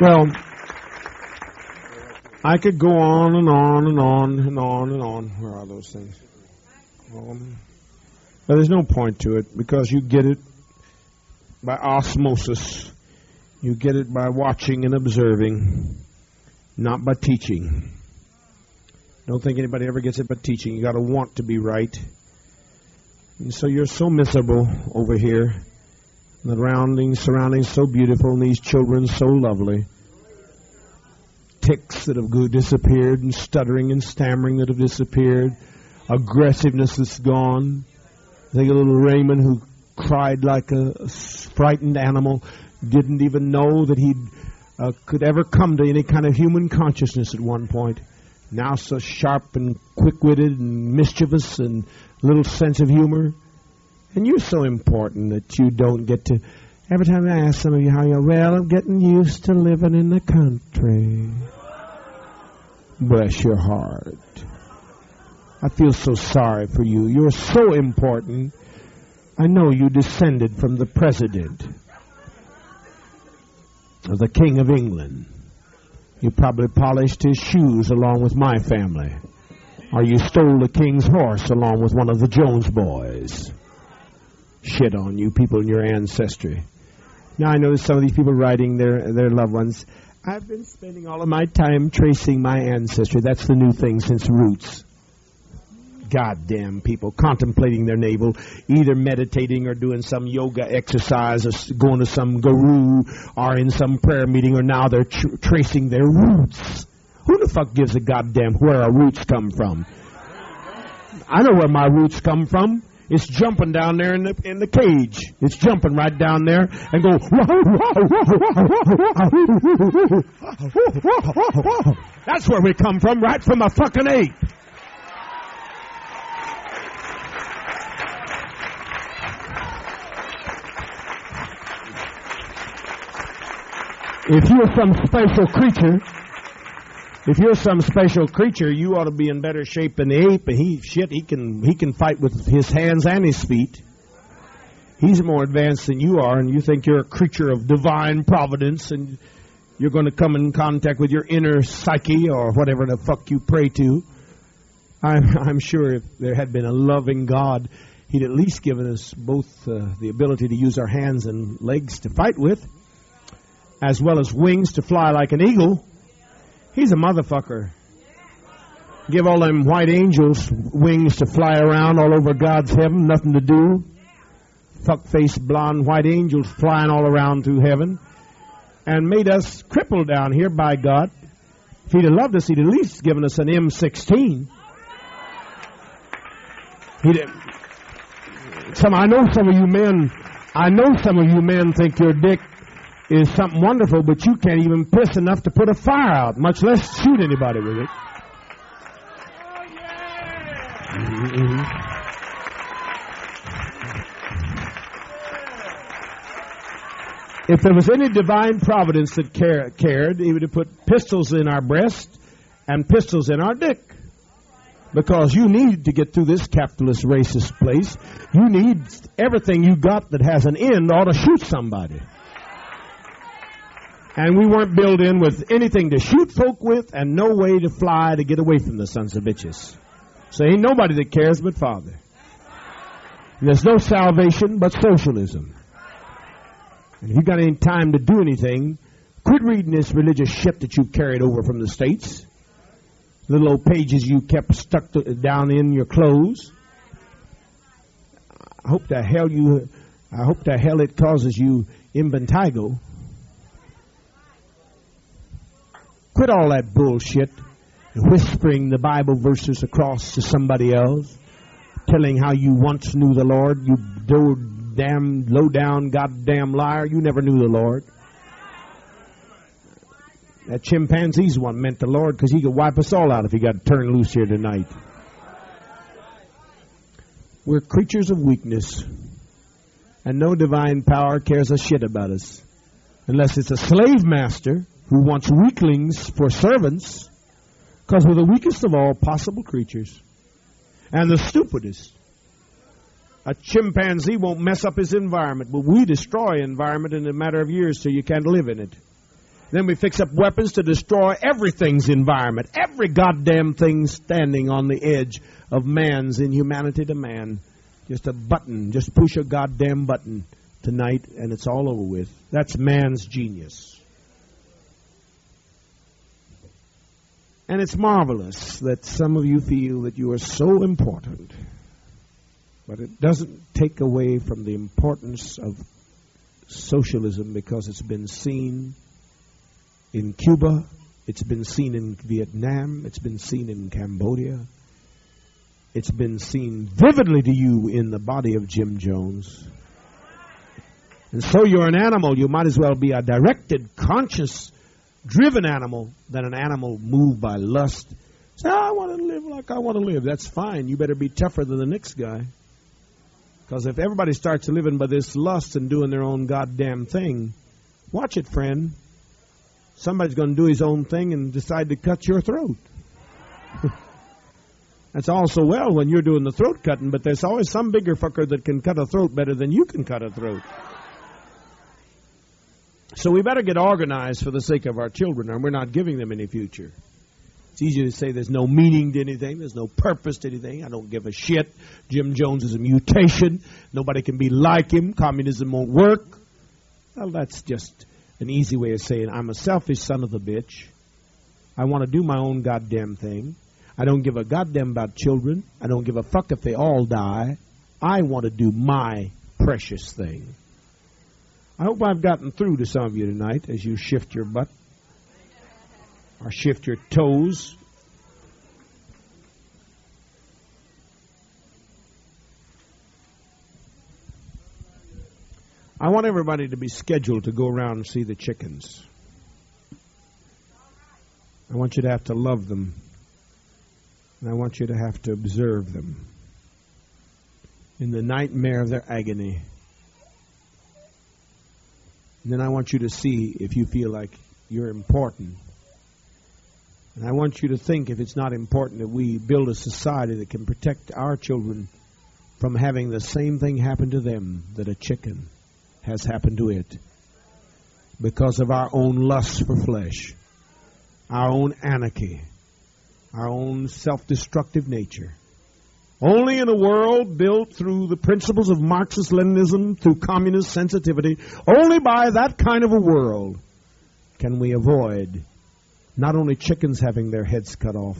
Well, I could go on and on and on and on and on. Where are those things? But there's no point to it because you get it by osmosis. You get it by watching and observing, not by teaching. Don't think anybody ever gets it by teaching. You got to want to be right. And so you're so miserable over here. The surroundings so beautiful, and these children so lovely. Tics that have disappeared, and stuttering and stammering that have disappeared. Aggressiveness that's gone. I think of little Raymond who cried like a frightened animal, didn't even know that he could ever come to any kind of human consciousness at one point. Now so sharp and quick-witted and mischievous and little sense of humor. And you're so important that you don't get to... Every time I ask some of you how you're, well, I'm getting used to living in the country. Bless your heart. I feel so sorry for you. You're so important. I know you descended from the president of the King of England. You probably polished his shoes along with my family. Or you stole the king's horse along with one of the Jones boys. Shit on you people and your ancestry. Now I notice some of these people writing their loved ones. I've been spending all of my time tracing my ancestry. That's the new thing since Roots. Goddamn people contemplating their navel, either meditating or doing some yoga exercise or going to some guru or in some prayer meeting, or now they're tracing their roots. Who the fuck gives a goddamn where our roots come from? I know where my roots come from. It's jumping down there in the cage. It's jumping right down there and go. That's where we come from, right from a fucking ape. If you're some special creature, you ought to be in better shape than the ape. And he can fight with his hands and his feet. He's more advanced than you are, and you think you're a creature of divine providence, and you're going to come in contact with your inner psyche or whatever the fuck you pray to. I'm sure if there had been a loving God, he'd at least given us both the ability to use our hands and legs to fight with, as well as wings to fly like an eagle. He's a motherfucker. Give all them white angels wings to fly around all over God's heaven, nothing to do. Fuck-faced, blonde, white angels flying all around through heaven. And made us crippled down here by God. If he'd have loved us, he'd at least given us an M16. I know some of you men think your dick is something wonderful, but you can't even piss enough to put a fire out, much less shoot anybody with it. If there was any divine providence that cared, he would have put pistols in our breast and pistols in our dick. Because you need to get through this capitalist racist place. You need everything you got that has an end ought to shoot somebody. And we weren't built in with anything to shoot folk with and no way to fly to get away from the sons of bitches. So ain't nobody that cares but Father. And there's no salvation but socialism. And if you got any time to do anything, quit reading this religious shit that you carried over from the States. Little old pages you kept stuck down in your clothes. I hope the hell it causes you impetigo. Quit all that bullshit, whispering the Bible verses across to somebody else, telling how you once knew the Lord. You damn low-down goddamn liar. You never knew the Lord. That chimpanzee's one meant the Lord because he could wipe us all out if he got turned loose here tonight. We're creatures of weakness, and no divine power cares a shit about us unless it's a slave master who wants weaklings for servants, because we're the weakest of all possible creatures and the stupidest. A chimpanzee won't mess up his environment, but we destroy environment in a matter of years so you can't live in it. Then we fix up weapons to destroy everything's environment, every goddamn thing standing on the edge of man's inhumanity to man. Just a button, just push a goddamn button tonight and it's all over with. That's man's genius. And it's marvelous that some of you feel that you are so important. But it doesn't take away from the importance of socialism, because it's been seen in Cuba, it's been seen in Vietnam, it's been seen in Cambodia, it's been seen vividly to you in the body of Jim Jones. And so you're an animal. You might as well be a directed, conscious, driven animal than an animal moved by lust. Say, I want to live like I want to live. That's fine. You better be tougher than the next guy. Because if everybody starts living by this lust and doing their own goddamn thing, watch it, friend. Somebody's going to do his own thing and decide to cut your throat. That's all so well when you're doing the throat cutting, but there's always some bigger fucker that can cut a throat better than you can cut a throat. So we better get organized for the sake of our children, or we're not giving them any future. It's easy to say there's no meaning to anything. There's no purpose to anything. I don't give a shit. Jim Jones is a mutation. Nobody can be like him. Communism won't work. Well, that's just an easy way of saying I'm a selfish son of a bitch. I want to do my own goddamn thing. I don't give a goddamn about children. I don't give a fuck if they all die. I want to do my precious thing. I hope I've gotten through to some of you tonight as you shift your butt or shift your toes. I want everybody to be scheduled to go around and see the chickens. I want you to have to love them. And I want you to have to observe them in the nightmare of their agony. And then I want you to see if you feel like you're important. And I want you to think, if it's not important, that we build a society that can protect our children from having the same thing happen to them that a chicken has happened to it. Because of our own lust for flesh, our own anarchy, our own self-destructive nature. Only in a world built through the principles of Marxist-Leninism, through communist sensitivity, only by that kind of a world can we avoid not only chickens having their heads cut off,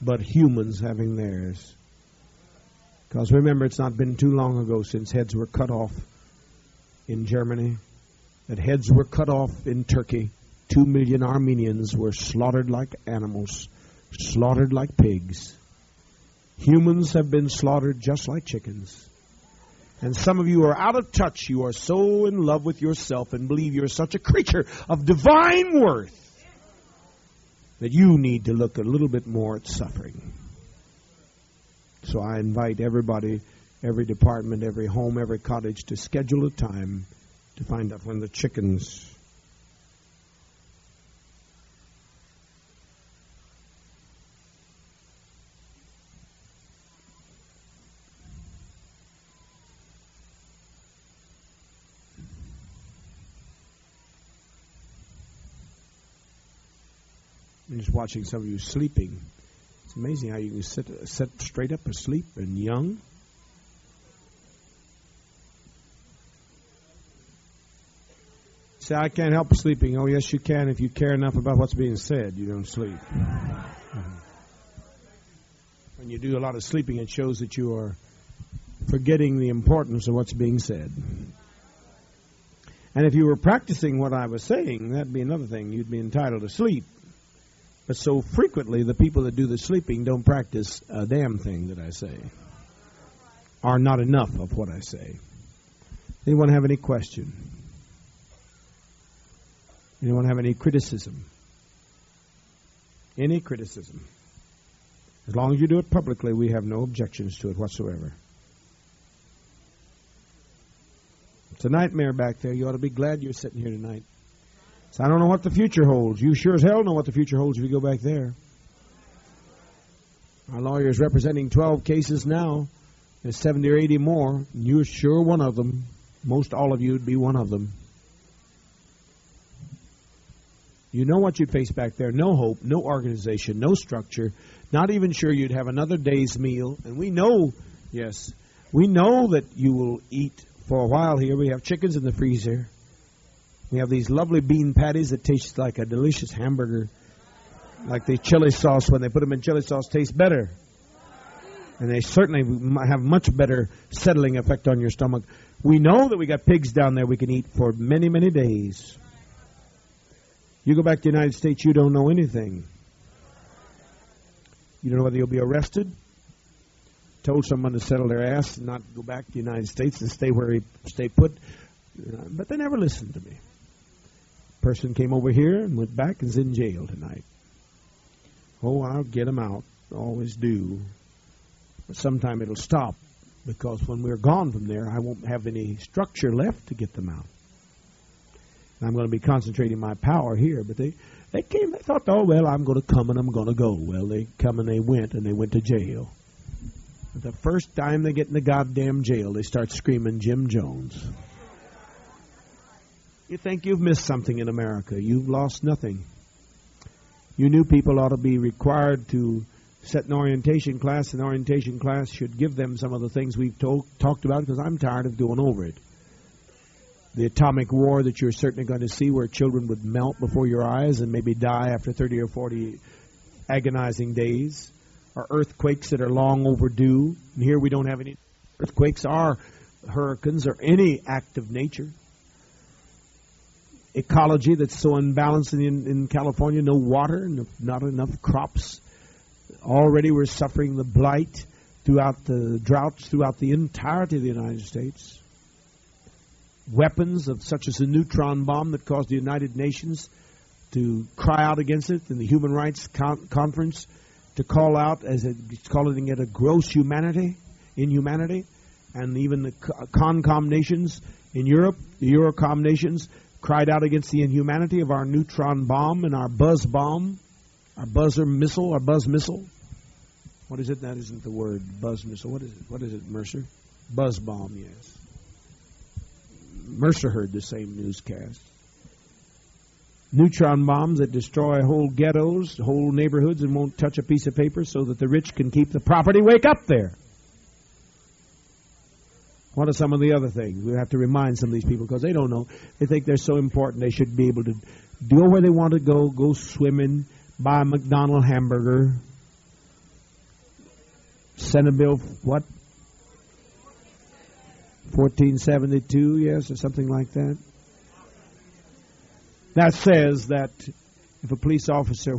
but humans having theirs. Because remember, it's not been too long ago since heads were cut off in Germany, that heads were cut off in Turkey. 2 million Armenians were slaughtered like animals, slaughtered like pigs. Humans have been slaughtered just like chickens. And some of you are out of touch. You are so in love with yourself and believe you're such a creature of divine worth that you need to look a little bit more at suffering. So I invite everybody, every department, every home, every cottage to schedule a time to find out when the chickens I'm just watching some of you sleeping. It's amazing how you can sit straight up asleep and young. Say, I can't help sleeping. Oh, yes, you can. If you care enough about what's being said, you don't sleep. When you do a lot of sleeping, it shows that you are forgetting the importance of what's being said. And if you were practicing what I was saying, that'd be another thing. You'd be entitled to sleep. But so frequently, the people that do the sleeping don't practice a damn thing that I say, or not enough of what I say. Anyone have any question? Anyone have any criticism? Any criticism? As long as you do it publicly, we have no objections to it whatsoever. It's a nightmare back there. You ought to be glad you're sitting here tonight. So I don't know what the future holds. You sure as hell know what the future holds if you go back there. Our lawyer is representing 12 cases now. There's 70 or 80 more. You're sure one of them. Most all of you would be one of them. You know what you'd face back there. No hope, no organization, no structure. Not even sure you'd have another day's meal. And we know, yes, we know that you will eat for a while here. We have chickens in the freezer. We have these lovely bean patties that taste like a delicious hamburger. Like the chili sauce, when they put them in chili sauce, tastes better. And they certainly have much better settling effect on your stomach. We know that we got pigs down there we can eat for many, many days. You go back to the United States, you don't know anything. You don't know whether you'll be arrested. Told someone to settle their ass and not go back to the United States and stay put. But they never listened to me. Person came over here and went back and is in jail tonight. Oh, I'll get him out. Always do. But sometime it'll stop, because when we're gone from there, I won't have any structure left to get them out. And I'm going to be concentrating my power here. But they came, they thought, oh, well, I'm going to come and I'm going to go. Well, they come and they went to jail. But the first time they get in the goddamn jail, they start screaming Jim Jones. You think you've missed something in America. You've lost nothing. You new people ought to be required to set an orientation class. An orientation class should give them some of the things we've talked about, because I'm tired of going over it. The atomic war that you're certainly going to see, where children would melt before your eyes and maybe die after 30 or 40 agonizing days. Or earthquakes that are long overdue. And here we don't have any earthquakes or hurricanes or any act of nature. Ecology that's so unbalanced in California. No water, not enough crops. Already we're suffering the blight throughout the droughts throughout the entirety of the United States. Weapons such as the neutron bomb that caused the United Nations to cry out against it in the Human Rights Conference, to call out, as it's calling it, a gross inhumanity. And even the CONCOM nations in Europe, the Eurocom nations, cried out against the inhumanity of our neutron bomb and our buzz bomb, our buzz missile. What is it? That isn't the word, buzz missile. What is it? What is it, Mercer? Buzz bomb, yes. Mercer heard the same newscast. Neutron bombs that destroy whole ghettos, whole neighborhoods, and won't touch a piece of paper so that the rich can keep the property. Wake up there. What are some of the other things? We have to remind some of these people, because they don't know. They think they're so important they should be able to go where they want to go swimming, buy a McDonald's hamburger, Senate Bill, what? 1472, yes, or something like that. That says that if a police officer,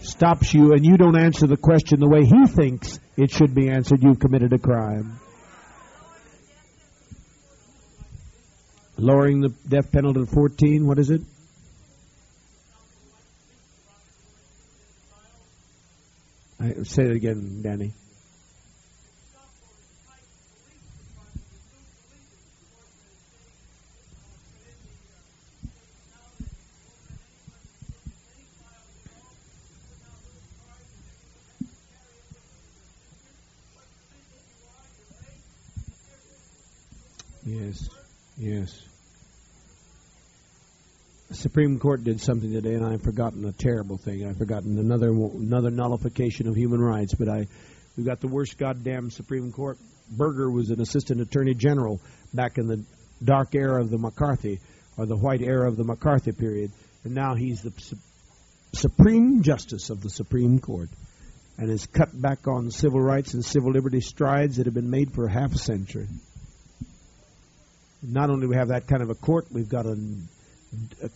stops you and you don't answer the question the way he thinks it should be answered, you've committed a crime. Lowering the death penalty to 14, what is it? Say it again, Danny. Yes. The Supreme Court did something today, and I've forgotten a terrible thing. I've forgotten another nullification of human rights. But we've got the worst goddamn Supreme Court. Berger was an assistant attorney general back in the dark era of the McCarthy, or the white era of the McCarthy period, and now he's the Supreme Justice of the Supreme Court, and has cut back on civil rights and civil liberty strides that have been made for half a century. Not only do we have that kind of a court, we've got a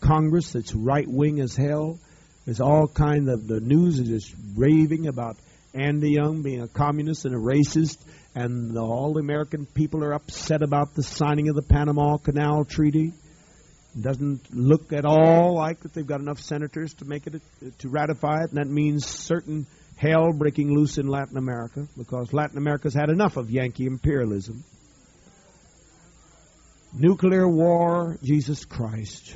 Congress that's right-wing as hell. There's all kinds of, the news is just raving about Andy Young being a communist and a racist, and all the American people are upset about the signing of the Panama Canal Treaty. It doesn't look at all like that they've got enough senators to make it, to ratify it, and that means certain hell breaking loose in Latin America, because Latin America's had enough of Yankee imperialism. Nuclear war, Jesus Christ.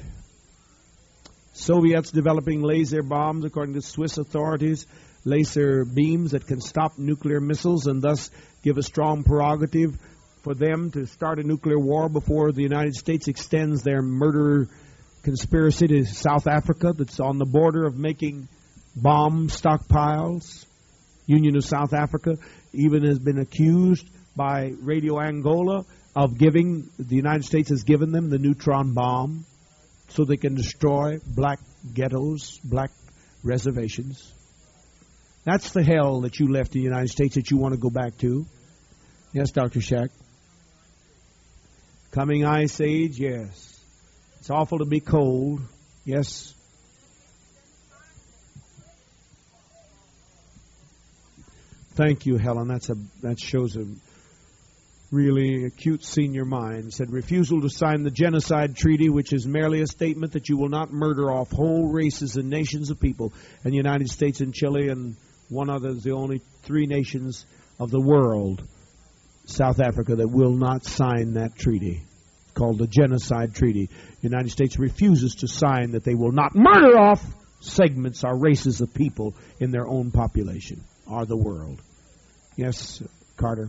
Soviets developing laser bombs, according to Swiss authorities, laser beams that can stop nuclear missiles and thus give a strong prerogative for them to start a nuclear war before the United States extends their murder conspiracy to South Africa that's on the border of making bomb stockpiles. Union of South Africa even has been accused by Radio Angola of giving, the United States has given them the neutron bomb so they can destroy black ghettos, black reservations. That's the hell that you left in the United States that you want to go back to. Yes, Dr. Shack. Coming ice age, yes. It's awful to be cold. Yes. Thank you, Helen. That shows a really acute senior mind. Said refusal to sign the genocide treaty, which is merely a statement that you will not murder off whole races and nations of people. And the United States and Chile and one other is the only 3 nations of the world, South Africa, that will not sign that treaty. Called the Genocide Treaty. The United States refuses to sign that they will not murder off segments or races of people in their own population or the world. Yes, Carter.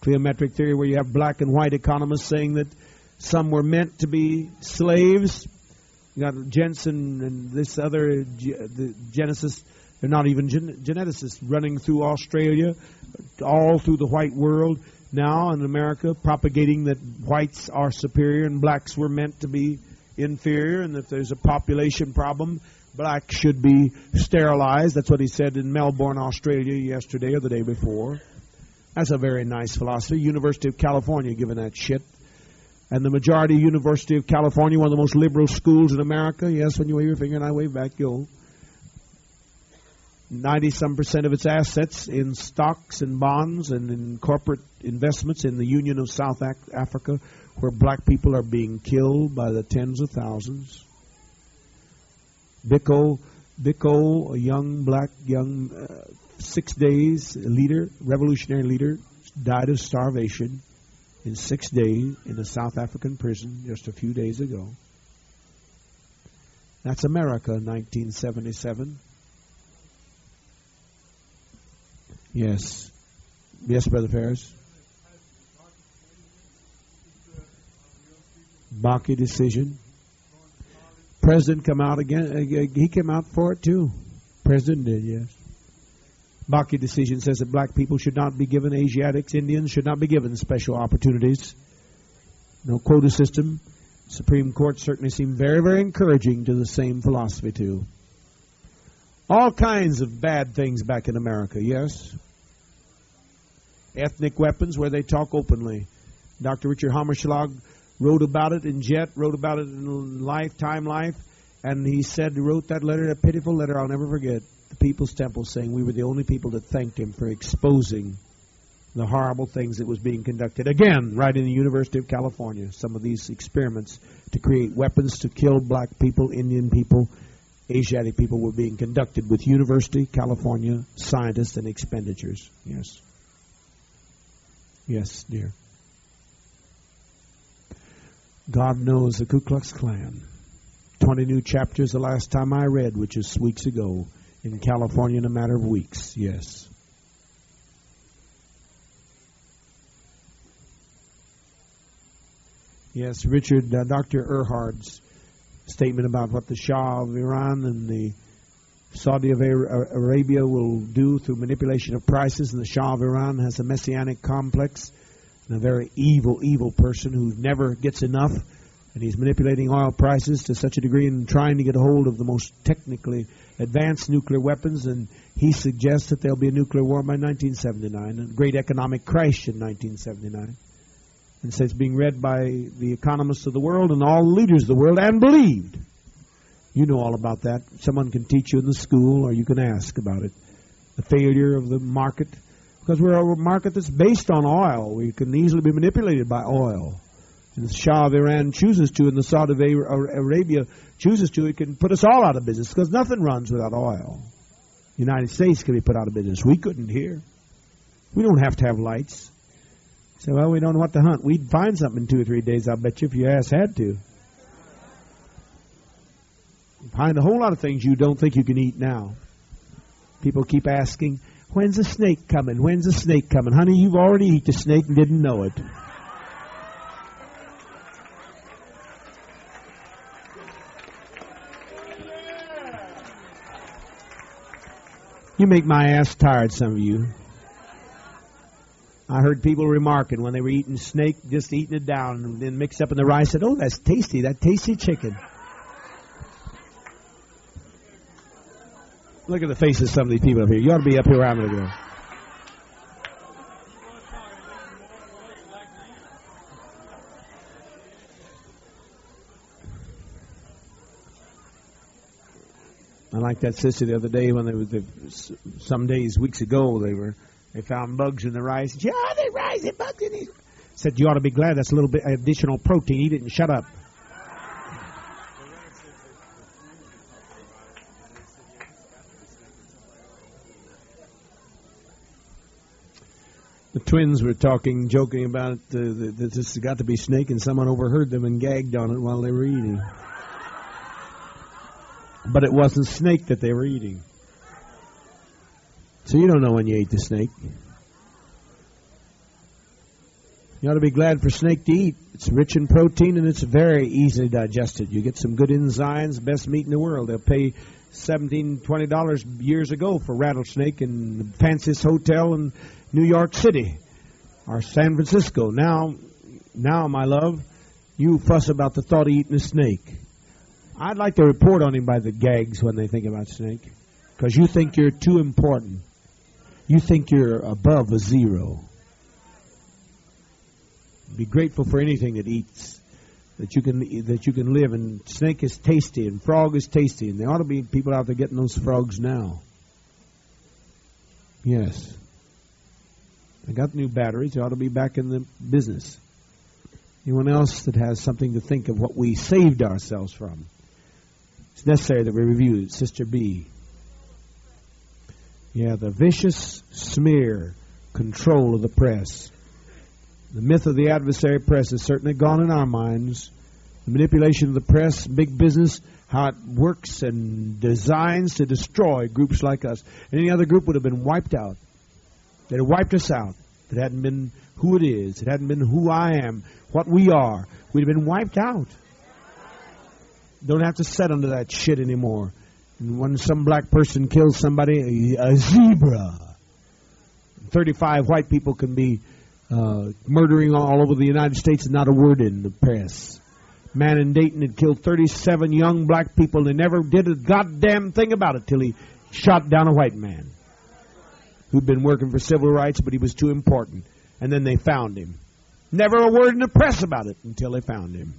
Cliometric theory, where you have black and white economists saying that some were meant to be slaves. You got Jensen and this other the geneticists. They're not even geneticists running through Australia, all through the white world. Now in America, propagating that whites are superior and blacks were meant to be inferior, and if there's a population problem, blacks should be sterilized. That's what he said in Melbourne, Australia yesterday or the day before. That's a very nice philosophy. University of California giving that shit. And the majority University of California, one of the most liberal schools in America. Yes, when you wave your finger and I wave back, go. 90-some% of its assets in stocks and bonds and in corporate investments in the Union of South Africa, where black people are being killed by the tens of thousands. Biko, a young 6 days leader, revolutionary leader, died of starvation in 6 days in a South African prison just a few days ago. That's America, 1977. Yes. Yes, Brother Ferris. Bakke decision. President come out again. He came out for it too. President did, yes. Bakke decision says that black people should not be given, Asiatics, Indians should not be given special opportunities. No quota system. Supreme Court certainly seemed very, very encouraging to the same philosophy too. All kinds of bad things back in America, yes. Ethnic weapons where they talk openly. Dr. Richard Hammerschlag wrote about it in Jet, wrote about it in Life, and he said, he wrote that letter, a pitiful letter I'll never forget, the People's Temple, saying we were the only people that thanked him for exposing the horrible things that was being conducted. Again, right in the University of California, some of these experiments to create weapons to kill black people, Indian people, Asiatic people were being conducted with University, California, scientists and expenditures. Yes. Yes, dear. God knows the Ku Klux Klan. 20 new chapters the last time I read, which is weeks ago, in California in a matter of weeks. Yes. Yes, Richard, Dr. Erhard's statement about what the Shah of Iran and the Saudi Arabia will do through manipulation of prices, and the Shah of Iran has a messianic complex and a very evil, evil person who never gets enough, and he's manipulating oil prices to such a degree and trying to get a hold of the most technically advanced nuclear weapons, and he suggests that there'll be a nuclear war by 1979, a great economic crash in 1979. And so it's being read by the economists of the world and all the leaders of the world and believed. You know all about that. Someone can teach you in the school or you can ask about it. The failure of the market. Because we're a market that's based on oil. We can easily be manipulated by oil. And the Shah of Iran chooses to, and the Saudi Arabia chooses to, it can put us all out of business because nothing runs without oil. The United States can be put out of business. We couldn't here. We don't have to have lights. So, well, we don't know what to hunt. We'd find something in 2 or 3 days, I'll bet you, if your ass had to. Find a whole lot of things you don't think you can eat now. People keep asking, when's the snake coming? When's the snake coming? Honey, you've already eaten the snake and didn't know it. You make my ass tired, some of you. I heard people remarking when they were eating snake, just eating it down and then mixed up in the rice, said, oh, that's tasty, that tasty chicken. Look at the faces of some of these people up here. You ought to be up here where I'm going to go. I like that sister the other day when they was some days, weeks ago, they found bugs in the rice. Yeah, they rice, they bugs in it. Said you ought to be glad that's a little bit additional protein. Eat it and shut up. The twins were talking, joking about that this has got to be snake, and someone overheard them and gagged on it while they were eating. But it wasn't snake that they were eating. So you don't know when you ate the snake. You ought to be glad for snake to eat. It's rich in protein and it's very easily digested. You get some good enzymes, best meat in the world. They'll pay $17, $20 years ago for rattlesnake in the fanciest hotel in New York City or San Francisco. Now, my love, you fuss about the thought of eating a snake. I'd like to report on him by the gags when they think about snake, because you think you're too important. You think you're above a zero. Be grateful for anything that eats, that you can live. And snake is tasty, and frog is tasty, and there ought to be people out there getting those frogs now. Yes, I got new batteries. They ought to be back in the business. Anyone else that has something to think of what we saved ourselves from? It's necessary that we review it. Sister B. Yeah, the vicious smear control of the press. The myth of the adversary press has certainly gone in our minds. The manipulation of the press, big business, how it works and designs to destroy groups like us. And any other group would have been wiped out. They'd have wiped us out. If it hadn't been who it is, it hadn't been who I am, what we are, we'd have been wiped out. Don't have to sit under that shit anymore. And when some black person kills somebody, a zebra. 35 white people can be murdering all over the United States and not a word in the press. Man in Dayton had killed 37 young black people and they never did a goddamn thing about it till he shot down a white man who'd been working for civil rights, but he was too important. And then they found him. Never a word in the press about it until they found him.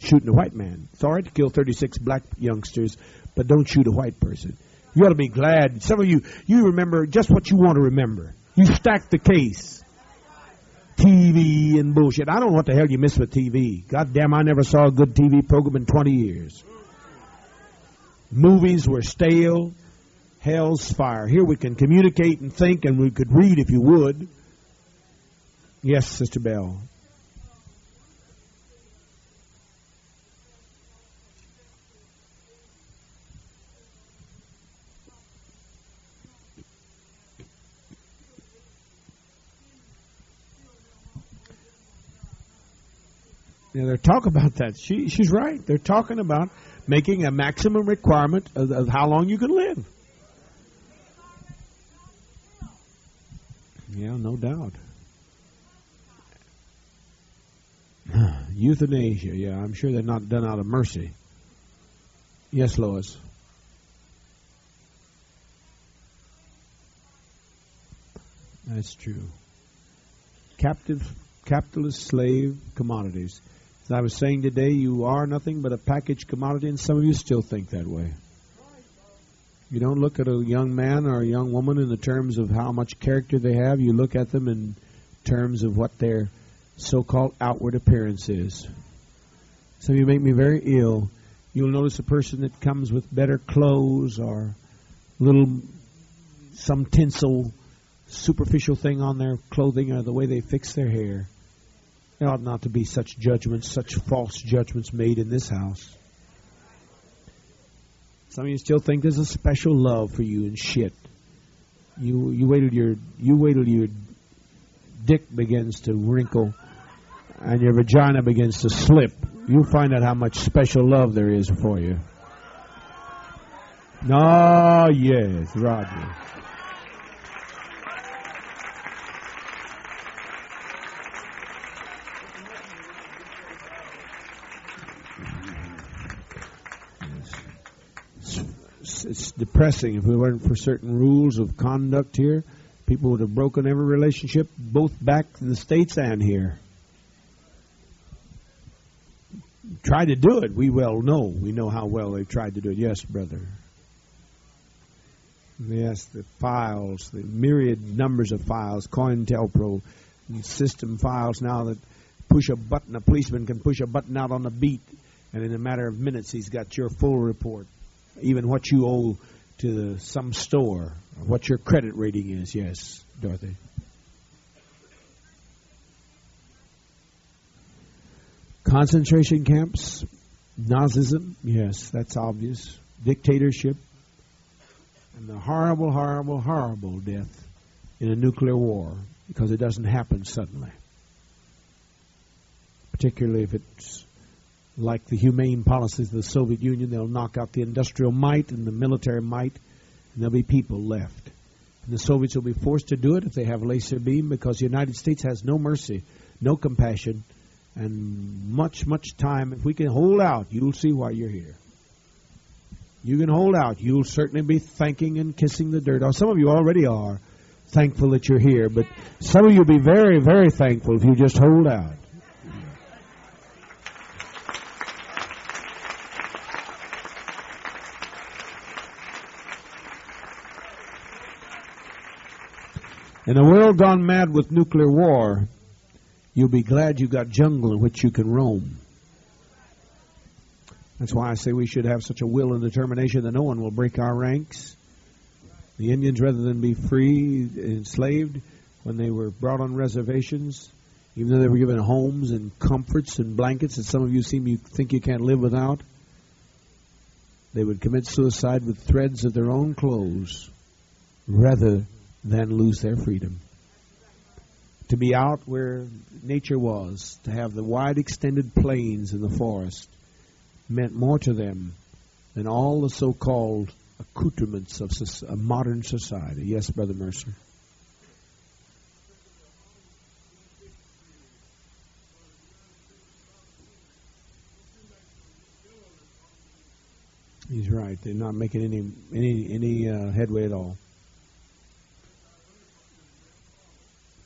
Shooting a white man. It's all right to kill 36 black youngsters, but don't shoot a white person. You ought to be glad. Some of you remember just what you want to remember. You stack the case. TV and bullshit. I don't know what the hell you miss with TV. God damn, I never saw a good TV program in 20 years. Movies were stale. Hell's fire. Here we can communicate and think, and we could read if you would. Yes, Sister Bell. Yeah, they're talking about that. She's right. They're talking about making a maximum requirement of how long you can live. Yeah, no doubt. Euthanasia, yeah, I'm sure they're not done out of mercy. Yes, Lois. That's true. Capitalist slave commodities. As I was saying today, you are nothing but a packaged commodity, and some of you still think that way. You don't look at a young man or a young woman in the terms of how much character they have. You look at them in terms of what their so-called outward appearance is. Some of you make me very ill. You'll notice a person that comes with better clothes or some tinsel, superficial thing on their clothing or the way they fix their hair. There ought not to be such judgments, such false judgments made in this house. Some of you still think there's a special love for you and shit. You wait till your dick begins to wrinkle and your vagina begins to slip. You'll find out how much special love there is for you. Oh, yes, Roger. It's depressing. If we weren't for certain rules of conduct here, people would have broken every relationship, both back in the States and here. Try to do it. We well know. We know how well they've tried to do it. Yes, brother. Yes, the files, the myriad numbers of files, COINTELPRO, system files now that push a button. A policeman can push a button out on the beat, and in a matter of minutes he's got your full report. Even what you owe to some store, or what your credit rating is. Yes, Dorothy. Concentration camps, Nazism, yes, that's obvious. Dictatorship, and the horrible, horrible, horrible death in a nuclear war, because it doesn't happen suddenly. Particularly if it's like the humane policies of the Soviet Union, they'll knock out the industrial might and the military might, and there'll be people left. And the Soviets will be forced to do it if they have laser beam, because the United States has no mercy, no compassion, and much, much time. If we can hold out, you'll see why you're here. You can hold out. You'll certainly be thanking and kissing the dirt. Some of you already are thankful that you're here, but some of you will be very, very thankful if you just hold out. In a world gone mad with nuclear war, you'll be glad you got jungle in which you can roam. That's why I say we should have such a will and determination that no one will break our ranks. The Indians, rather than be free, enslaved, when they were brought on reservations, even though they were given homes and comforts and blankets that some of you think you can't live without, they would commit suicide with threads of their own clothes rather than lose their freedom. To be out where nature was, to have the wide extended plains and the forest, meant more to them than all the so-called accoutrements of a modern society. Yes, Brother Mercer. He's right. They're not making any headway at all.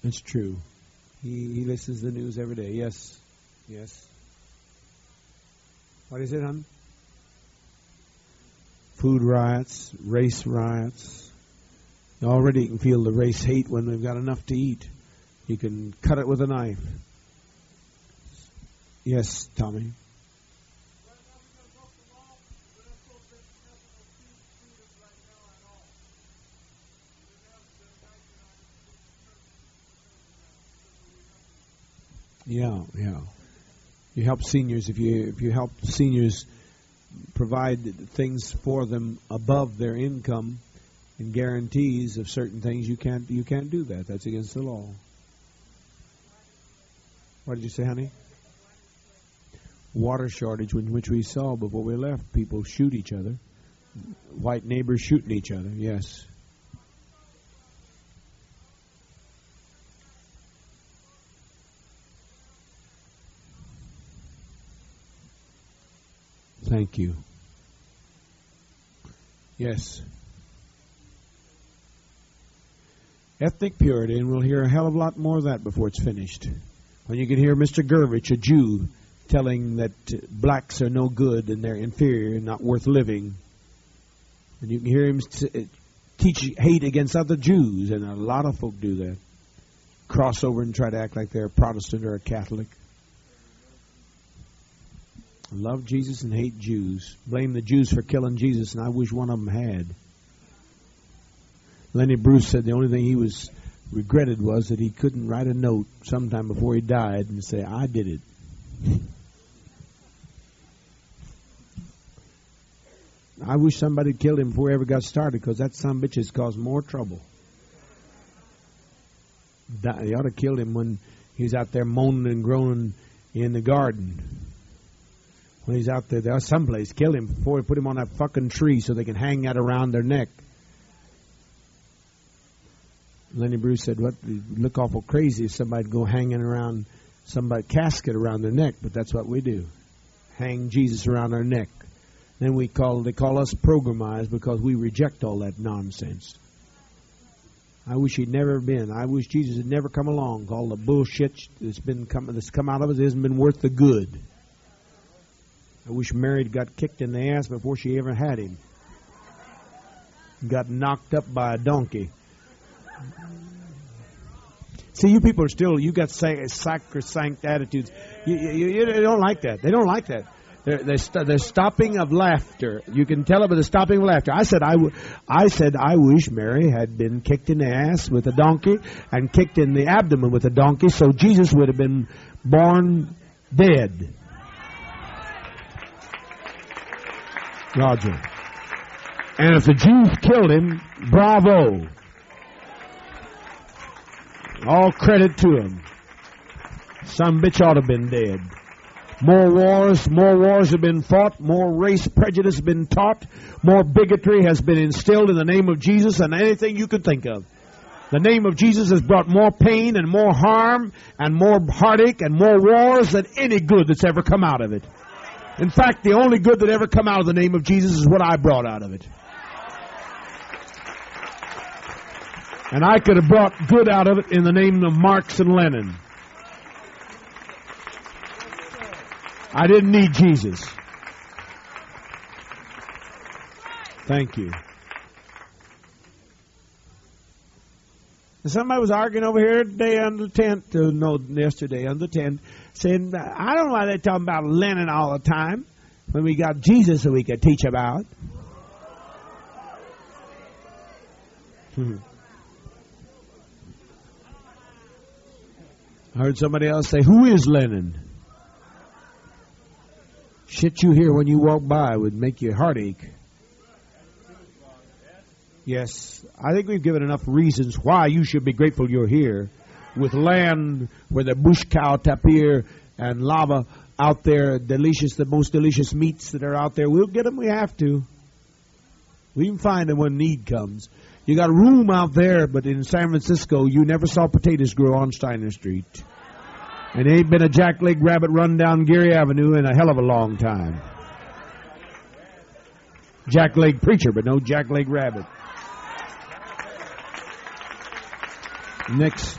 It's true. He listens to the news every day. Yes. Yes. What is it, hon? Food riots, race riots. Already you can feel the race hate when they've got enough to eat. You can cut it with a knife. Yes, Tommy. Yeah. You help seniors. If you help seniors provide things for them above their income and guarantees of certain things, you can't do that. That's against the law. What did you say, honey? Water shortage, which we saw before we left. People shoot each other. White neighbors shooting each other. Yes. Thank you. Yes. Ethnic purity, and we'll hear a hell of a lot more of that before it's finished. When you can hear Mr. Gurvich, a Jew, telling that blacks are no good and they're inferior and not worth living. And you can hear him teach hate against other Jews, and a lot of folk do that. Cross over and try to act like they're a Protestant or a Catholic. Love Jesus and hate Jews. Blame the Jews for killing Jesus, and I wish one of them had. Lenny Bruce said the only thing he regretted was that he couldn't write a note sometime before he died and say, I did it. I wish somebody killed him before he ever got started, because that son of a bitch has caused more trouble. They ought to kill him when he's out there moaning and groaning in the garden. When he's out there, there's someplace, kill him before they put him on that fucking tree so they can hang that around their neck. Lenny Bruce said, "What? It'd look awful crazy if somebody'd go hanging around somebody's casket around their neck," but that's what we do. Hang Jesus around our neck. Then they call us programized because we reject all that nonsense. I wish he'd never been. I wish Jesus had never come along. All the bullshit that's come out of us hasn't been worth the good. I wish Mary got kicked in the ass before she ever had him. Got knocked up by a donkey. See, you people are still, you got sacrosanct attitudes. You don't like that. They don't like that. They're stopping of laughter. You can tell it by the stopping of laughter. I said, I wish Mary had been kicked in the ass with a donkey and kicked in the abdomen with a donkey, so Jesus would have been born dead. Roger. And if the Jews killed him, bravo. All credit to him. Some bitch ought to have been dead. More wars have been fought, more race prejudice has been taught, more bigotry has been instilled in the name of Jesus than anything you could think of. The name of Jesus has brought more pain and more harm and more heartache and more wars than any good that's ever come out of it. In fact, the only good that ever come out of the name of Jesus is what I brought out of it. And I could have brought good out of it in the name of Marx and Lenin. I didn't need Jesus. Thank you. And somebody was arguing over here today on the tent, yesterday on the tent, saying, I don't know why they're talking about Lenin all the time when we got Jesus that we could teach about. I heard somebody else say, who is Lenin? Shit you hear when you walk by would make your heart ache. Yes, I think we've given enough reasons why you should be grateful you're here. With land where the bush cow tapir and lava out there, delicious, the most delicious meats that are out there. We'll get them, we have to. We can find them when need comes. You got room out there, but in San Francisco, you never saw potatoes grow on Steiner Street. And there ain't been a jackleg rabbit run down Geary Avenue in a hell of a long time. Jackleg preacher, but no jackleg rabbit. Next.